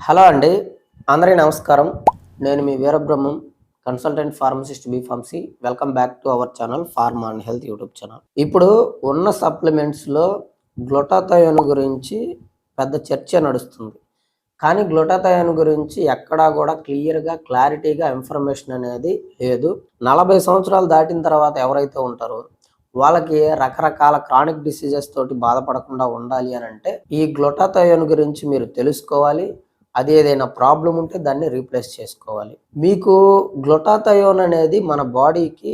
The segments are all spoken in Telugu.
హలో అండి, అందరికీ నమస్కారం. నేను మీ Veerabrahmam, consultant pharmacist B pharmacy. Welcome back to our channel pharma and health YouTube channel. ఇప్పుడు ఉన్న సప్లిమెంట్స్లో గ్లూటాథయోన్ గురించి పెద్ద చర్చ నడుస్తుంది. కానీ గ్లూటాథయోన్ గురించి ఎక్కడా కూడా క్లారిటీగా ఇన్ఫర్మేషన్ అనేది లేదు. 40 సంవత్సరాలు దాటిన తర్వాత ఎవరైతే ఉంటారో వాళ్ళకి రకరకాల క్రానిక్ డిసీజెస్ తోటి బాధపడకుండా ఉండాలి అని అంటే ఈ గ్లూటాథయోన్ గురించి మీరు తెలుసుకోవాలి. అది ఏదైనా ప్రాబ్లం ఉంటే దాన్ని రీప్లేస్ చేసుకోవాలి. మీకు గ్లూటాథయోన్ అనేది మన బాడీకి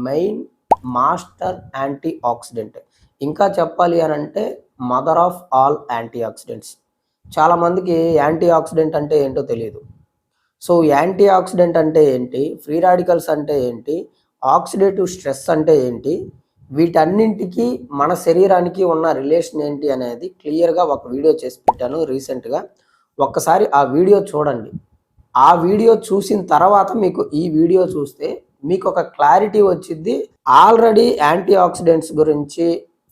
మెయిన్ మాస్టర్ యాంటీ ఆక్సిడెంట్. ఇంకా చెప్పాలి అని అంటే mother of all antioxidants. చాలామందికి యాంటీ ఆక్సిడెంట్ అంటే ఏంటో తెలియదు. సో యాంటీ ఆక్సిడెంట్ అంటే ఏంటి, ఫ్రీ రాడికల్స్ అంటే ఏంటి, ఆక్సిడేటివ్ స్ట్రెస్ అంటే ఏంటి, వీటన్నింటికి మన శరీరానికి ఉన్న రిలేషన్ ఏంటి అనేది క్లియర్గా ఒక వీడియో చేసి పెట్టాను రీసెంట్గా. ఒక్కసారి ఆ వీడియో చూడండి. ఆ వీడియో చూసిన తర్వాత మీకు ఈ వీడియో చూస్తే మీకు ఒక క్లారిటీ వచ్చింది. ఆల్రెడీ యాంటీ ఆక్సిడెంట్స్ గురించి,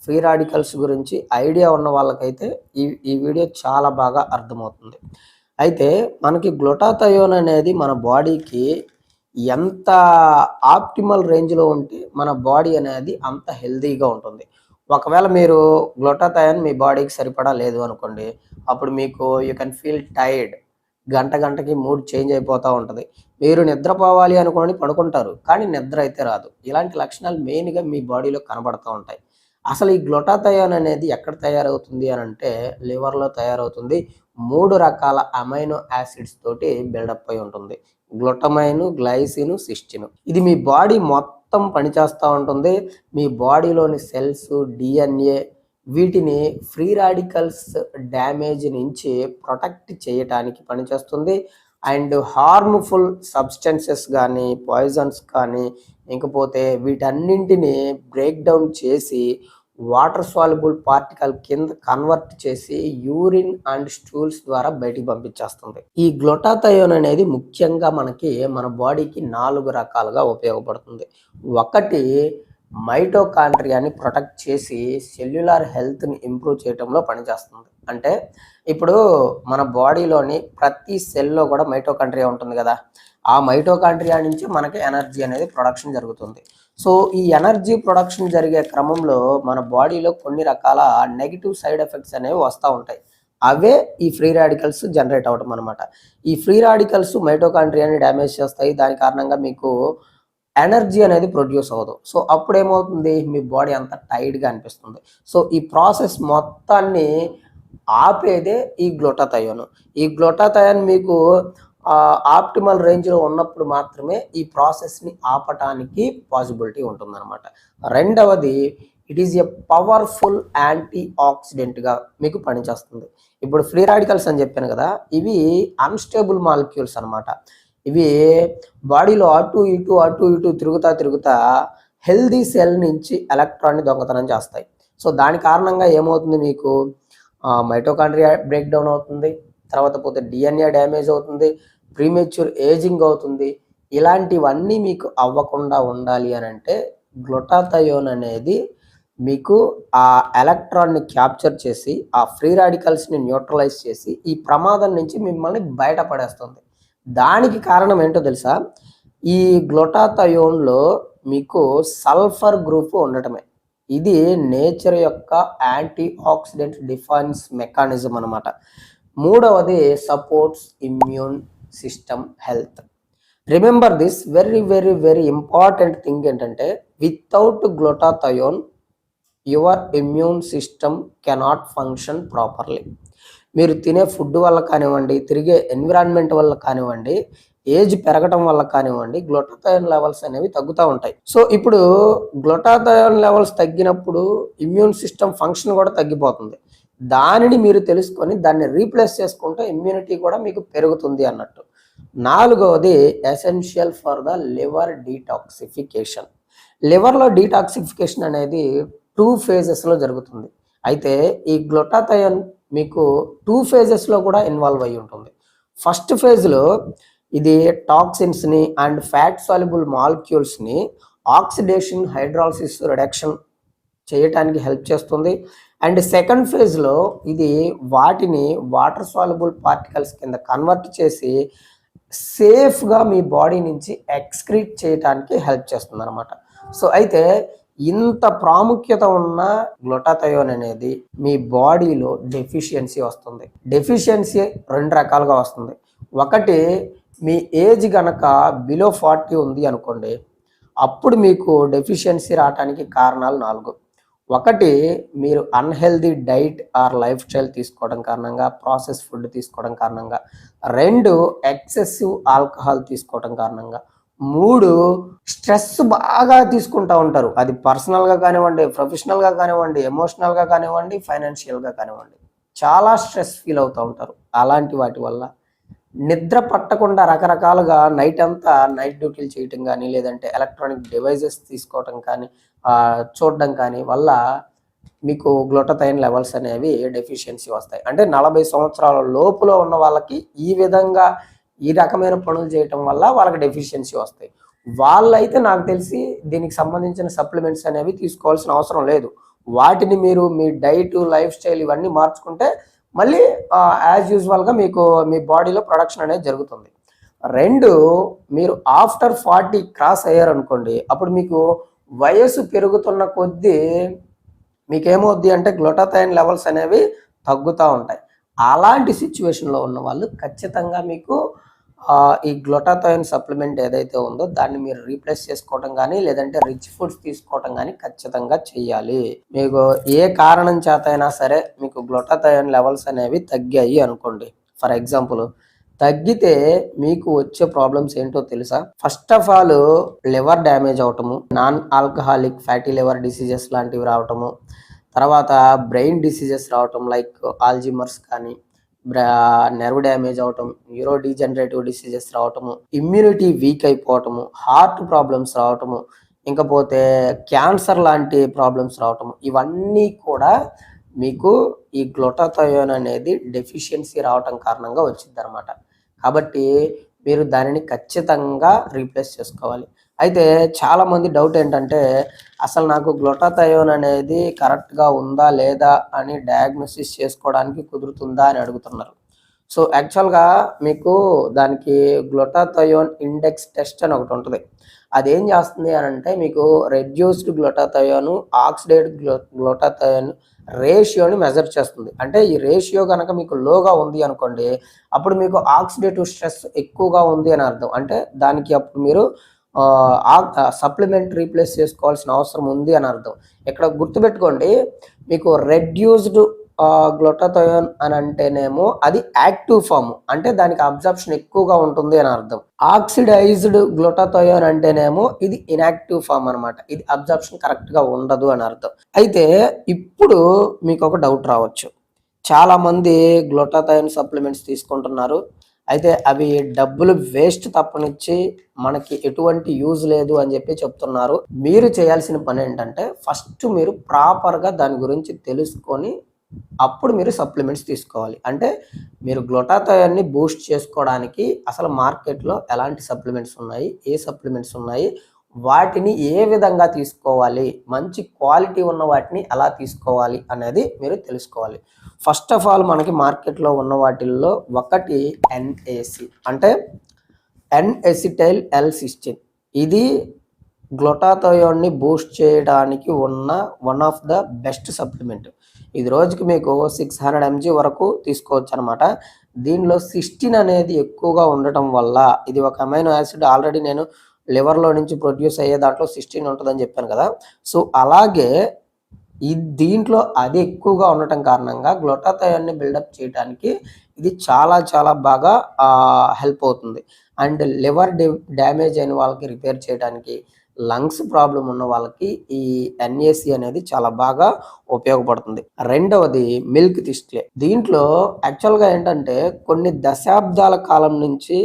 ఫ్రీ రాడికల్స్ గురించి ఐడియా ఉన్న వాళ్ళకైతే ఈ వీడియో చాలా బాగా అర్థమవుతుంది. అయితే మనకి గ్లూటాథయోన్ అనేది మన బాడీకి ఎంత ఆప్టిమల్ రేంజ్లో ఉంటే మన బాడీ అనేది అంత హెల్తీగా ఉంటుంది. ఒకవేళ మీరు గ్లూటాథయోన్ మీ బాడీకి సరిపడా లేదు అనుకోండి, అప్పుడు మీకు యూ కెన్ ఫీల్ టైర్డ్. గంటకి మూడ్ చేంజ్ అయిపోతూ ఉంటుంది. మీరు నిద్రపోవాలి అనుకోని పడుకుంటారు, కానీ నిద్ర అయితే రాదు. ఇలాంటి లక్షణాలు మెయిన్గా మీ బాడీలో కనబడుతూ ఉంటాయి. అసలు ఈ గ్లూటాథయోన్ అనేది ఎక్కడ తయారవుతుంది అని అంటే లివర్లో తయారవుతుంది. 3 రకాల అమైనో యాసిడ్స్ తోటి బిల్డప్ అయి ఉంటుంది. Glutamine, glycine, cystine. ఇది మీ బాడీ మొత్తం పనిచేస్తూ ఉంటుంది. మీ బాడీలోని సెల్స్, డిఎన్ఏ వీటిని ఫ్రీ రాడికల్స్ డ్యామేజ్ నుంచి ప్రొటెక్ట్ చేయటానికి పనిచేస్తుంది. అండ్ హార్మ్ఫుల్ సబ్స్టెన్సెస్ కానీ, పాయిజన్స్ కానీ, ఇంకపోతే వీటన్నింటిని బ్రేక్ డౌన్ చేసి వాటర్ సాల్యుబుల్ పార్టికల్ కింద కన్వర్ట్ చేసి యూరిన్ అండ్ స్టూల్స్ ద్వారా బయటికి పంపించేస్తుంది. ఈ గ్లూటాథయోన్ అనేది ముఖ్యంగా మనకి మన బాడీకి 4 రకాలుగా ఉపయోగపడుతుంది. ఒకటి, మైటోకాండ్రియాని ప్రొటెక్ట్ చేసి సెల్యులార్ హెల్త్ని ఇంప్రూవ్ చేయడంలో పనిచేస్తుంది. అంటే ఇప్పుడు మన బాడీలోని ప్రతి సెల్లో కూడా మైటోకాండ్రియా ఉంటుంది కదా, ఆ మైటోకాండ్రియా నుంచి మనకి ఎనర్జీ అనేది ప్రొడక్షన్ జరుగుతుంది. సో ఈ ఎనర్జీ ప్రొడక్షన్ జరిగే క్రమంలో మన బాడీలో కొన్ని రకాల నెగిటివ్ సైడ్ ఎఫెక్ట్స్ అనేవి వస్తూ ఉంటాయి. అవే ఈ ఫ్రీ రాడికల్స్ జనరేట్ అవ్వడం అనమాట. ఈ ఫ్రీ రాడికల్స్ మైటోకాండ్రియాని డ్యామేజ్ చేస్తాయి. దాని కారణంగా మీకు ఎనర్జీ అనేది ప్రొడ్యూస్ అవ్వదు. సో అప్పుడు ఏమవుతుంది, మీ బాడీ అంతా టైర్డ్గా అనిపిస్తుంది. సో ఈ ప్రాసెస్ మొత్తాన్ని ఆపేదే ఈ గ్లూటాథయోన్. ఈ గ్లూటాథయోన్ మీకు ఆప్టిమల్ రేంజ్లో ఉన్నప్పుడు మాత్రమే ఈ ప్రాసెస్ని ఆపటానికి పాసిబిలిటీ ఉంటుందన్నమాట. రెండవది, it is a powerful anti ఆక్సిడెంట్గా మీకు పనిచేస్తుంది. ఇప్పుడు ఫ్రీ రాడికల్స్ అని చెప్పాను కదా, ఇవి అన్స్టేబుల్ మాలిక్యూల్స్ అనమాట. ఇవి బాడీలో అటు ఇటు తిరుగుతా హెల్దీ సెల్ నుంచి ఎలక్ట్రాన్ని దొంగతనం చేస్తాయి. సో దాని కారణంగా ఏమవుతుంది, మీకు మైటోకాండ్రియా బ్రేక్ డౌన్ అవుతుంది, తర్వాత పోతే డిఎన్ఏ డ్యామేజ్ అవుతుంది, ప్రీమెచ్యూర్ ఏజింగ్ అవుతుంది. ఇలాంటివన్నీ మీకు అవ్వకుండా ఉండాలి అని అంటే గ్లూటాథయోన్ అనేది మీకు ఆ ఎలక్ట్రాన్ని క్యాప్చర్ చేసి ఆ ఫ్రీ రాడికల్స్ని న్యూట్రలైజ్ చేసి ఈ ప్రమాదం నుంచి మిమ్మల్ని బయటపడేస్తుంది. దానికి కారణం ఏంటో తెలుసా, ఈ గ్లూటాథయోన్లో మీకు సల్ఫర్ గ్రూప్ ఉండటమే. ఇది నేచర్ యొక్క యాంటీ ఆక్సిడెంట్ డిఫెన్స్ మెకానిజం అనమాట. మూడవది, supports immune system health. Remember this very important thing ఏంటంటే, without glutathione your immune system cannot function properly. మీరు తినే ఫుడ్ వల్ల కానివ్వండి, తిరిగే ఎన్విరాన్మెంట్ వల్ల కానివ్వండి, ఏజ్ పెరగటం వల్ల కానివ్వండి, గ్లూటాథయోన్ లెవెల్స్ అనేవి తగ్గుతూ ఉంటాయి. సో ఇప్పుడు గ్లూటాథయోన్ లెవెల్స్ తగ్గినప్పుడు ఇమ్యూన్ సిస్టమ్ ఫంక్షన్ కూడా తగ్గిపోతుంది. దానిని మీరు తెలుసుకొని దాన్ని రీప్లేస్ చేసుకుంటే ఇమ్యూనిటీ కూడా మీకు పెరుగుతుంది అన్నట్టు. నాలుగవది, essential for the liver detoxification. లివర్లో డీటాక్సిఫికేషన్ అనేది 2 phases జరుగుతుంది. అయితే ఈ గ్లూటాథయోన్ మీకు 2 phases కూడా ఇన్వాల్వ్ అయ్యి ఉంటుంది. ఫస్ట్ ఫేజ్లో ఇది టాక్సిన్స్ని అండ్ ఫ్యాట్ సాల్యుబుల్ మాలిక్యూల్స్ని ఆక్సిడేషన్, హైడ్రాలసిస్, రిడక్షన్ చేయటానికి హెల్ప్ చేస్తుంది. అండ్ సెకండ్ ఫేజ్లో ఇది వాటిని వాటర్ సాల్యుబుల్ పార్టికల్స్ కింద కన్వర్ట్ చేసి సేఫ్గా మీ బాడీ నుంచి ఎక్స్క్రీట్ చేయడానికి హెల్ప్ చేస్తుంది అనమాట. సో అయితే ఇంత ప్రాముఖ్యత ఉన్న గ్లూటాథయోన్ అనేది మీ బాడీలో డెఫిషియన్సీ వస్తుంది. డెఫిషియన్సీ రెండు రకాలుగా వస్తుంది. ఒకటి, మీ ఏజ్ గనక బిలో 40 ఉంది అనుకోండి, అప్పుడు మీకు డెఫిషియన్సీ రావడానికి కారణాలు 4. ఒకటి, మీరు unhealthy diet are life style తీసుకోవడం కారణంగా, ప్రాసెస్ ఫుడ్ తీసుకోవడం కారణంగా. 2, ఎక్సెసివ్ ఆల్కహాల్ తీసుకోవడం కారణంగా. 3, స్ట్రెస్ బాగా తీసుకుంటూ ఉంటారు. అది పర్సనల్గా కానివ్వండి, ప్రొఫెషనల్గా కానివ్వండి, ఎమోషనల్గా కానివ్వండి, ఫైనాన్షియల్గా కానివ్వండి. చాలా స్ట్రెస్ ఫీల్ అవుతూ ఉంటారు. అలాంటి వాటి వల్ల నిద్ర పట్టకుండా రకరకాలుగా నైట్ అంతా నైట్ డ్యూటీలు చేయటం కానీ, లేదంటే ఎలక్ట్రానిక్ డివైజెస్ తీసుకోవటం కానీ, చూడడం కానీ వల్ల మీకు గ్లూటాథయోన్ లెవెల్స్ అనేవి డెఫిషియన్సీ వస్తాయి. అంటే 40 సంవత్సరాల లోపులో ఉన్న వాళ్ళకి ఈ విధంగా ఈ రకమైన పనులు చేయటం వల్ల వాళ్ళకి డెఫిషియన్సీ వస్తాయి. వాళ్ళైతే నాకు తెలిసి దీనికి సంబంధించిన సప్లిమెంట్స్ అనేవి తీసుకోవాల్సిన అవసరం లేదు. వాటిని మీరు మీ డైట్, లైఫ్ స్టైల్ ఇవన్నీ మార్చుకుంటే మళ్ళీ యాజ్ యూజువల్గా మీకు మీ బాడీలో ప్రొడక్షన్ అనేది జరుగుతుంది. 2, మీరు ఆఫ్టర్ 40 క్రాస్ అయ్యారనుకోండి, అప్పుడు మీకు వయసు పెరుగుతున్న కొద్దీ మీకేమవుద్ది అంటే గ్లూటాథయోన్ లెవెల్స్ అనేవి తగ్గుతూ ఉంటాయి. అలాంటి సిచ్యువేషన్లో ఉన్న వాళ్ళు ఖచ్చితంగా మీకు ఈ గ్లూటాథయోన్ సప్లిమెంట్ ఏదైతే ఉందో దాన్ని మీరు రీప్లేస్ చేసుకోవటం కానీ, లేదంటే రిచ్ ఫుడ్స్ తీసుకోవటం కానీ ఖచ్చితంగా చెయ్యాలి. మీకు ఏ కారణం చేత అయినా సరే మీకు గ్లూటాథయోన్ లెవెల్స్ అనేవి తగ్గాయి అనుకోండి, ఫర్ ఎగ్జాంపుల్ తగ్గితే మీకు వచ్చే ప్రాబ్లమ్స్ ఏంటో తెలుసా? First of all liver damage అవటము, non alcoholic fatty liver diseases లాంటివి రావటము, తర్వాత బ్రెయిన్ డిసీజెస్ రావటం లైక్ ఆల్జిమర్స్ కానీ, నెర్వ్ డ్యామేజ్ అవటం, న్యూరో డీజనరేటివ్ డిసీజెస్ రావటము, ఇమ్యూనిటీ వీక్ అయిపోవటము, హార్ట్ ప్రాబ్లమ్స్ రావటము, ఇంకపోతే క్యాన్సర్ లాంటి ప్రాబ్లమ్స్ రావటము, ఇవన్నీ కూడా మీకు ఈ గ్లూటాథయోన్ అనేది డెఫిషియన్సీ రావటం కారణంగా వచ్చింది అనమాట. కాబట్టి మీరు దానిని ఖచ్చితంగా రీప్లేస్ చేసుకోవాలి. అయితే చాలామంది డౌట్ ఏంటంటే, అసలు నాకు గ్లూటాథయోన్ అనేది కరెక్ట్గా ఉందా లేదా అని డయాగ్నోసిస్ చేసుకోవడానికి కుదురుతుందా అని అడుగుతున్నారు. సో యాక్చువల్గా మీకు దానికి గ్లూటాథయోన్ ఇండెక్స్ టెస్ట్ అని ఒకటి ఉంటుంది. అదేం చేస్తుంది అని అంటే, మీకు reduced glutathione, oxidate glutathione రేషియోని measure చేస్తుంది. అంటే ఈ రేషియో కనుక మీకు లోగా ఉంది అనుకోండి, అప్పుడు మీకు ఆక్సిడేటివ్ స్ట్రెస్ ఎక్కువగా ఉంది అని అర్థం. అంటే దానికి అప్పుడు మీరు సప్లిమెంట్ రీప్లేస్ చేసుకోవాల్సిన అవసరం ఉంది అని అర్థం. ఇక్కడ గుర్తుపెట్టుకోండి, మీకు రెడ్యూస్డ్ గ్లూటాథయోన్ అని అంటేనేమో అది యాక్టివ్ ఫామ్, అంటే దానికి అబ్జర్ప్షన్ ఎక్కువగా ఉంటుంది అని అర్థం. ఆక్సిడైజ్డ్ గ్లూటాథయోన్ అంటేనేమో ఇది ఇన్యాక్టివ్ ఫామ్ అనమాట, ఇది అబ్జర్ప్షన్ కరెక్ట్గా ఉండదు అని అర్థం. అయితే ఇప్పుడు మీకు ఒక డౌట్ రావచ్చు, చాలామంది గ్లూటాథయోన్ సప్లిమెంట్స్ తీసుకుంటున్నారు, అయితే అవి డబ్బులు వేస్ట్ తప్పనిచ్చి మనకి ఎటువంటి యూజ్ లేదు అని చెప్పి చెప్తున్నారు. మీరు చేయాల్సిన పని ఏంటంటే, ఫస్ట్ మీరు ప్రాపర్గా దాని గురించి తెలుసుకొని అప్పుడు మీరు సప్లిమెంట్స్ తీసుకోవాలి. అంటే మీరు గ్లూటాథయోన్ని బూస్ట్ చేసుకోవడానికి అసలు మార్కెట్లో ఎలాంటి సప్లిమెంట్స్ ఉన్నాయి, ఏ సప్లిమెంట్స్ ఉన్నాయి, వాటిని ఏ విధంగా తీసుకోవాలి, మంచి క్వాలిటీ ఉన్న వాటిని ఎలా తీసుకోవాలి అనేది మీరు తెలుసుకోవాలి. ఫస్ట్ ఆఫ్ ఆల్ మనకి మార్కెట్లో ఉన్న వాటిల్లో ఒకటి NAC, అంటే N-acetyl L-cysteine. ఇది గ్లూటాథయోన్ని బూస్ట్ చేయడానికి ఉన్న one of the best supplement. ఇది రోజుకి మీకు 600 mg వరకు తీసుకోవచ్చు అనమాట. దీనిలో సిస్టిన్ అనేది ఎక్కువగా ఉండటం వల్ల, ఇది ఒక అమైనో యాసిడ్, ఆల్రెడీ నేను లివర్లో నుంచి ప్రొడ్యూస్ అయ్యే దాంట్లో సిస్టిన్ ఉంటుందని చెప్పాను కదా. సో అలాగే దీంట్లో అది ఎక్కువగా ఉండటం కారణంగా గ్లూటాథయోన్ని బిల్డప్ చేయడానికి ఇది చాలా చాలా బాగా హెల్ప్ అవుతుంది. అండ్ లివర్ డ్యామేజ్ అయిన వాళ్ళకి రిపేర్ చేయడానికి, లంగ్స్ ప్రాబ్లం ఉన్న వాళ్ళకి ఈ NAC అనేది చాలా బాగా ఉపయోగపడుతుంది. రెండవది మిల్క్ థిస్ట్లే. దీంట్లో యాక్చువల్గా ఏంటంటే, కొన్ని దశాబ్దాల కాలం నుంచి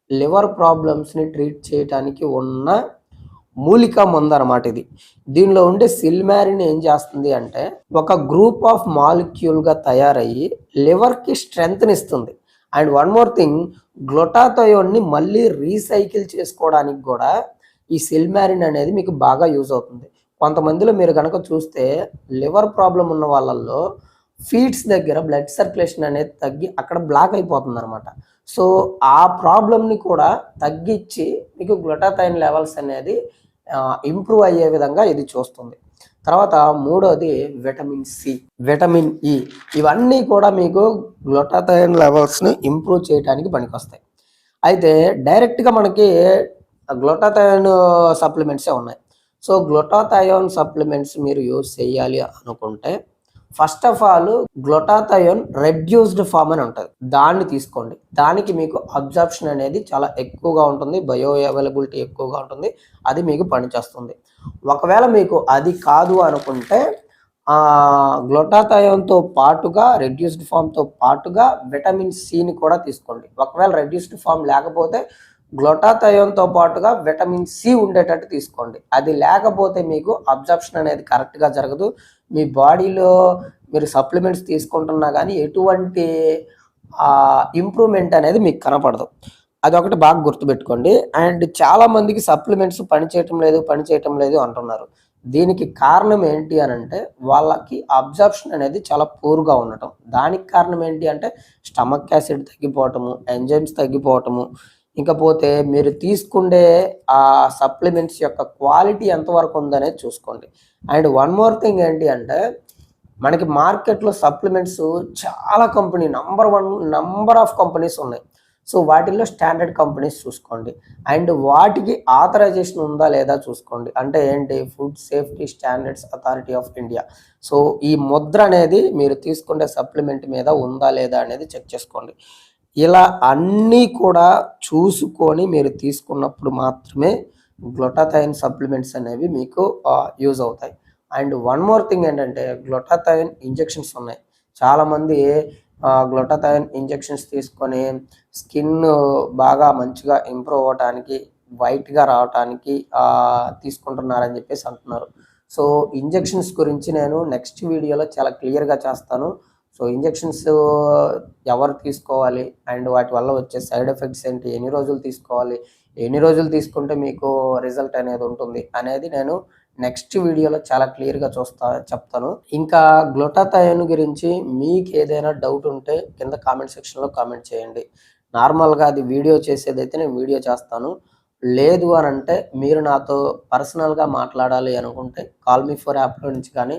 లివర్ ప్రాబ్లమ్స్ని ట్రీట్ చేయడానికి ఉన్న మూలికా మందు అనమాట ఇది. దీనిలో ఉండే సిల్మారిన్ ఏం చేస్తుంది అంటే, ఒక గ్రూప్ ఆఫ్ మాలిక్యూల్గా తయారయ్యి లివర్కి స్ట్రెంగ్త్ని ఇస్తుంది. అండ్ వన్ మోర్ థింగ్, గ్లూటాథయోన్ని మళ్ళీ రీసైకిల్ చేసుకోవడానికి కూడా ఈ సిల్మారిన్ అనేది మీకు బాగా యూజ్ అవుతుంది. కొంతమందిలో మీరు కనుక చూస్తే లివర్ ప్రాబ్లం ఉన్న వాళ్ళల్లో ఫీట్స్ దగ్గర బ్లడ్ సర్క్యులేషన్ అనేది తగ్గి అక్కడ బ్లాక్ అయిపోతుందనమాట. సో, ఆ ప్రాబ్లమ్‌ని కూడా తగ్గించి మీకు గ్లూటాథైన్ లెవెల్స్ అనేది ఇంప్రూవ్ అయ్యే విధంగా ఇది చూస్తుంది. తర్వాత మూడోది విటమిన్ సి, విటమిన్ ఇ ఇవన్నీ కూడా మీకు గ్లూటాథైన్ లెవెల్స్‌ని ఇంప్రూవ్ చేయడానికి పనికొస్తాయి. అయితే డైరెక్ట్‌గా మనకి గ్లూటాథైన్ సప్లిమెంట్సే ఉన్నాయి. సో, గ్లూటాథయోన్ సప్లిమెంట్స్ మీరు యూజ్ చేయాలి అనుకుంటే first of all glutathione reduced form అని ఉంటది. దాన్ని తీసుకోండి. దానికి మీకు అబ్జార్ప్షన్ అనేది చాలా ఎక్కువగా ఉంటుంది. బయో అవైలబిలిటీ ఎక్కువగా ఉంటుంది. అది మీకు పనిచేస్తుంది. ఒకవేళ మీకు అది కాదు అనుకుంటే గ్లూటాథయోన్‌తో పాటుగా రెడ్యూస్డ్ ఫార్మ్‌తో పాటుగా విటమిన్ సిని కూడా తీసుకోండి. ఒకవేళ రెడ్యూస్డ్ ఫార్మ్ లేకపోతే గ్లూటాథయోన్‌తో పాటుగా విటమిన్ సి ఉండేటట్టు తీసుకోండి. అది లేకపోతే మీకు అబ్జార్ప్షన్ అనేది కరెక్ట్‌గా జరగదు. మీ బాడీలో మీరు సప్లిమెంట్స్ తీసుకుంటున్నా కానీ ఎటువంటి ఇంప్రూవ్‌మెంట్ అనేది మీకు కనపడదు. అదొకటి బాగా గుర్తుపెట్టుకోండి. అండ్ చాలామందికి సప్లిమెంట్స్ పని చేయటం లేదు అంటున్నారు. దీనికి కారణం ఏంటి అనంటే వాళ్ళకి అబ్జార్ప్షన్ అనేది చాలా పూర్‌గా ఉండటం. దానికి కారణం ఏంటి అంటే స్టమక్ యాసిడ్ తగ్గిపోవటము, ఎంజైమ్స్ తగ్గిపోవటము, ఇకపోతే మీరు తీసుకుండే సప్లిమెంట్స్ యొక్క క్వాలిటీ ఎంతవరకు ఉందనేది చూసుకోండి. అండ్ వన్ మోర్ థింగ్ ఏంటి అంటే మనకి మార్కెట్‌లో సప్లిమెంట్స్ చాలా నంబర్ ఆఫ్ కంపెనీస్ ఉన్నాయి. సో, వాటిల్లో స్టాండర్డ్ కంపెనీస్ చూసుకోండి. అండ్ వాటికి ఆథరైజేషన్ ఉందా లేదా చూసుకోండి. అంటే ఏంటి food safety standards authority of India. So, ఈ ముద్ర అనేది మీరు తీసుకునే సప్లిమెంట్ మీద ఉందా లేదా అనేది చెక్ చేసుకోండి. ఇలా అన్నీ కూడా చూసుకొని మీరు తీసుకున్నప్పుడు మాత్రమే గ్లూటాథైన్ సప్లిమెంట్స్ అనేవి మీకు యూజ్ అవుతాయి. అండ్ వన్ మోర్ థింగ్ ఏంటంటే గ్లూటాథైన్ ఇంజెక్షన్స్ ఉన్నాయి. చాలామంది గ్లూటాథైన్ ఇంజెక్షన్స్ తీసుకొని స్కిన్ బాగా మంచిగా ఇంప్రూవ్ అవ్వటానికి, వైట్‌గా రావటానికి తీసుకుంటున్నారని చెప్పేసి అంటున్నారు. సో, ఇంజెక్షన్స్ గురించి నేను నెక్స్ట్ వీడియోలో చాలా క్లియర్‌గా చేస్తాను. సో, ఇంజెక్షన్స్ ఎవరు తీసుకోవాలి అండ్ వాటి వల్ల వచ్చే సైడ్ ఎఫెక్ట్స్ ఏంటి, ఎన్ని రోజులు తీసుకోవాలి, ఎన్ని రోజులు తీసుకుంటే మీకు రిజల్ట్ అనేది ఉంటుంది అనేది నేను నెక్స్ట్ వీడియోలో చాలా క్లియర్‌గా చెప్తాను. ఇంకా గ్లూటాథయోన్ గురించి మీకు ఏదైనా డౌట్ ఉంటే కింద కామెంట్ సెక్షన్‌లో కామెంట్ చేయండి. నార్మల్‌గా అది వీడియో చేసేదైతే నేను వీడియో చేస్తాను. లేదు అనంటే మీరు నాతో పర్సనల్‌గా మాట్లాడాలి అనుకుంటే కాల్ మీ ఫర్ యాప్‌లో నుంచి కానీ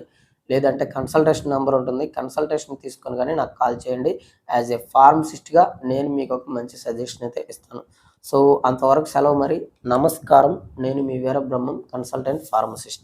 లేదంటే కన్సల్టేషన్ నంబర్ ఉంటుంది. కన్సల్టేషన్ తీసుకొని గాని నాకు కాల్ చేయండి. యాజ్ ఎ ఫార్మసిస్ట్‌గా నేను మీకు ఒక మంచి సజెషన్ అయితే ఇస్తాను. సో, అంతవరకు సెలవు మరి. నమస్కారం. నేను మీ వీరబ్రహ్మం కన్సల్టెంట్ ఫార్మసిస్ట్.